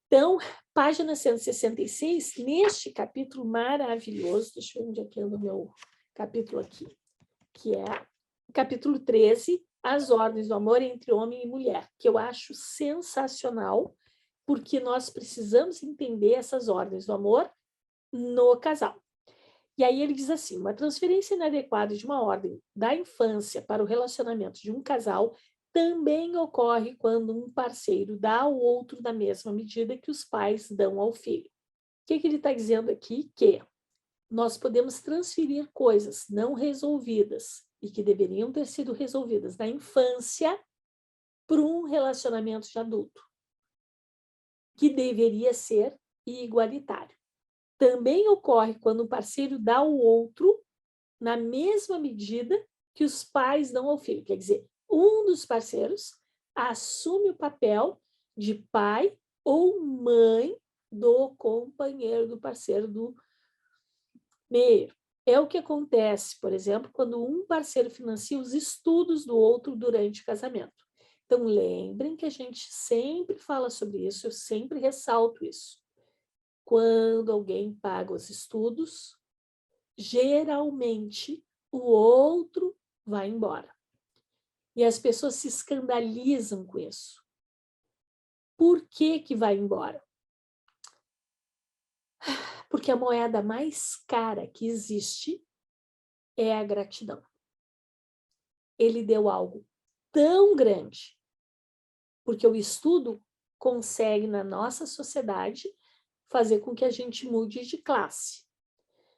Então, página 166, neste capítulo maravilhoso, deixa eu ver onde é que anda o meu capítulo aqui, que é o capítulo 13, as ordens do amor entre homem e mulher, que eu acho sensacional, porque nós precisamos entender essas ordens do amor no casal. E aí ele diz assim, uma transferência inadequada de uma ordem da infância para o relacionamento de um casal também ocorre quando um parceiro dá ao outro na mesma medida que os pais dão ao filho. O que ele está dizendo aqui? Que nós podemos transferir coisas não resolvidas e que deveriam ter sido resolvidas na infância para um relacionamento de adulto, que deveria ser igualitário. Também ocorre quando o parceiro dá ao outro na mesma medida que os pais dão ao filho. Quer dizer, um dos parceiros assume o papel de pai ou mãe do companheiro, do parceiro do meio. É o que acontece, por exemplo, quando um parceiro financia os estudos do outro durante o casamento. Então, lembrem que a gente sempre fala sobre isso, eu sempre ressalto isso. Quando alguém paga os estudos, geralmente o outro vai embora. E as pessoas se escandalizam com isso. Por que que vai embora? Porque a moeda mais cara que existe é a gratidão. Ele deu algo tão grande, porque o estudo consegue, na nossa sociedade, fazer com que a gente mude de classe.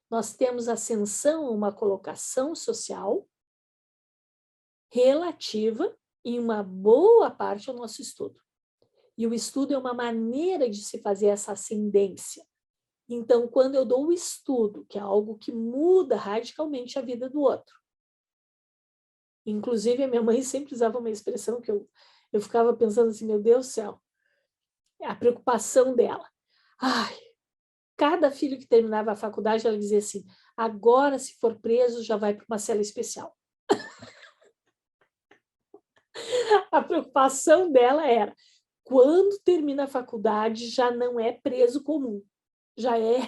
Nós temos ascensão, uma colocação social relativa em uma boa parte ao nosso estudo. E o estudo é uma maneira de se fazer essa ascendência. Então, quando eu dou o estudo, que é algo que muda radicalmente a vida do outro. Inclusive, a minha mãe sempre usava uma expressão que eu ficava pensando assim, meu Deus do céu, a preocupação dela. Ai, cada filho que terminava a faculdade, ela dizia assim, agora, se for preso, já vai para uma cela especial. A preocupação dela era, quando termina a faculdade, já não é preso comum, já é.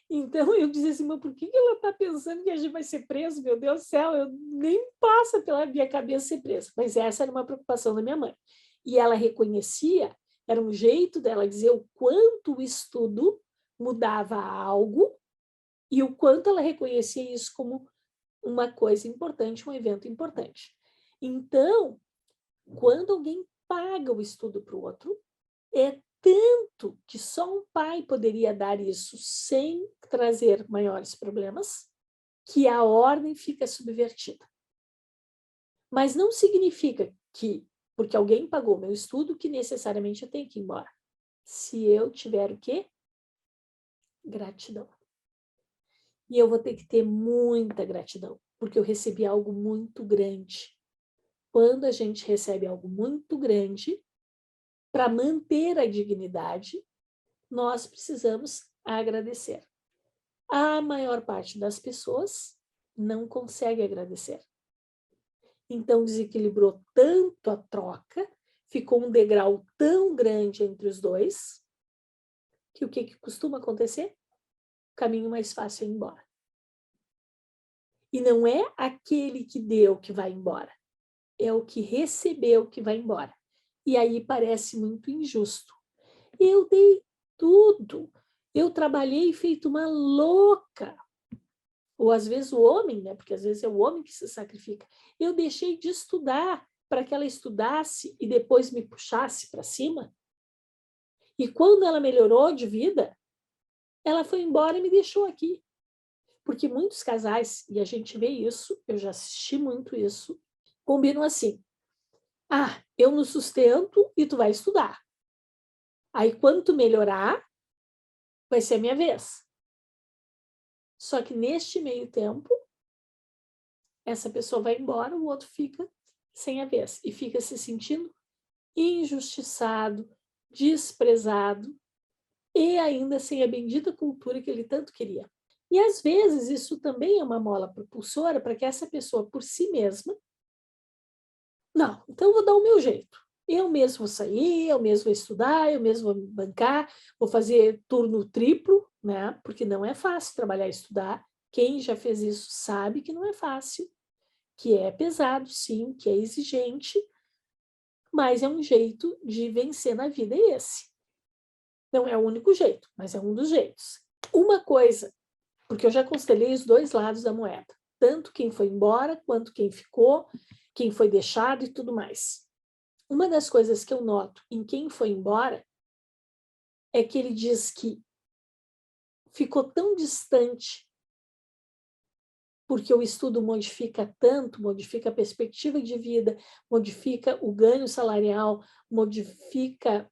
Então eu dizia assim, mas por que ela está pensando que a gente vai ser preso? Meu Deus do céu, eu nem passa pela minha cabeça ser preso. Mas essa era uma preocupação da minha mãe. E ela reconhecia, era um jeito dela dizer o quanto o estudo mudava algo e o quanto ela reconhecia isso como uma coisa importante, um evento importante. Então, quando alguém paga o estudo para o outro, é tanto que só um pai poderia dar isso sem trazer maiores problemas, que a ordem fica subvertida. Mas não significa que, porque alguém pagou meu estudo, que necessariamente eu tenho que ir embora. Se eu tiver o quê? Gratidão. E eu vou ter que ter muita gratidão, porque eu recebi algo muito grande. Quando a gente recebe algo muito grande, para manter a dignidade, nós precisamos agradecer. A maior parte das pessoas não consegue agradecer. Então, desequilibrou tanto a troca, ficou um degrau tão grande entre os dois, que o que costuma acontecer? O caminho mais fácil é ir embora. E não é aquele que deu que vai embora, é o que recebeu que vai embora. E aí parece muito injusto. Eu dei tudo, eu trabalhei feito uma louca. Ou às vezes o homem, né? Porque às vezes é o homem que se sacrifica. Eu deixei de estudar para que ela estudasse e depois me puxasse para cima. E quando ela melhorou de vida, ela foi embora e me deixou aqui. Porque muitos casais, e a gente vê isso, eu já assisti muito isso, combinam assim. Ah, eu no sustento e tu vai estudar. Aí quando tu melhorar, vai ser a minha vez. Só que neste meio tempo, essa pessoa vai embora, o outro fica sem a vez e fica se sentindo injustiçado, desprezado e ainda sem a bendita cultura que ele tanto queria. E às vezes isso também é uma mola propulsora para que essa pessoa por si mesma, não, então eu vou dar o meu jeito. Eu mesmo vou sair, eu mesmo vou estudar, eu mesmo vou me bancar, vou fazer turno triplo, né? Porque não é fácil trabalhar e estudar. Quem já fez isso sabe que não é fácil, que é pesado, sim, que é exigente, mas é um jeito de vencer na vida esse. Não é o único jeito, mas é um dos jeitos. Uma coisa, porque eu já constelei os dois lados da moeda, tanto quem foi embora, quanto quem ficou, quem foi deixado e tudo mais. Uma das coisas que eu noto em quem foi embora é que ele diz que ficou tão distante porque o estudo modifica tanto, modifica a perspectiva de vida, modifica o ganho salarial, modifica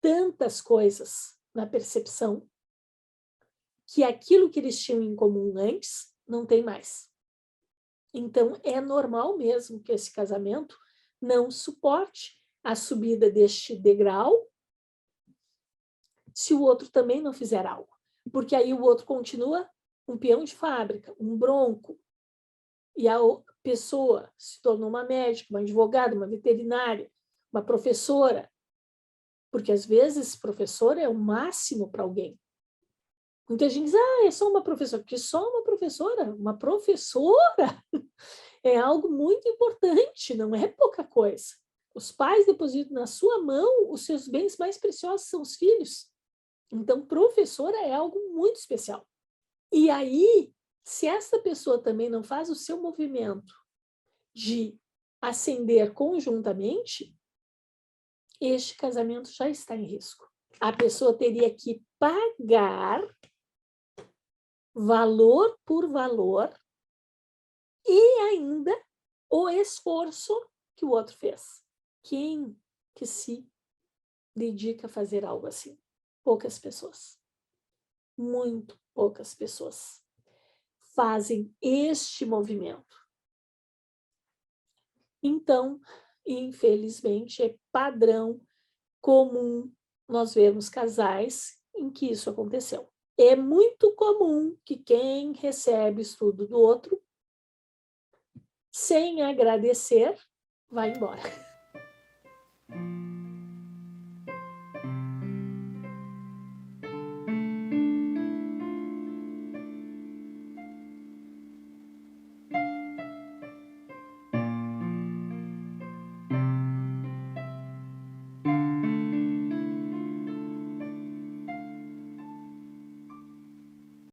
tantas coisas na percepção, que aquilo que eles tinham em comum antes não tem mais. Então, é normal mesmo que esse casamento não suporte a subida deste degrau se o outro também não fizer algo. Porque aí o outro continua um peão de fábrica, um bronco, e a pessoa se tornou uma médica, uma advogada, uma veterinária, uma professora, porque às vezes professor é o máximo para alguém. Muita gente diz, é só uma professora, porque só uma professora é algo muito importante, não é pouca coisa. Os pais depositam na sua mão os seus bens mais preciosos, são os filhos. Então, professora é algo muito especial. E aí, se essa pessoa também não faz o seu movimento de ascender conjuntamente, este casamento já está em risco. A pessoa teria que pagar valor por valor e ainda o esforço que o outro fez. Quem que se dedica a fazer algo assim? Poucas pessoas. Muito poucas pessoas fazem este movimento. Então, infelizmente, é padrão comum nós vermos casais em que isso aconteceu. É muito comum que quem recebe estudo do outro, sem agradecer, vai embora.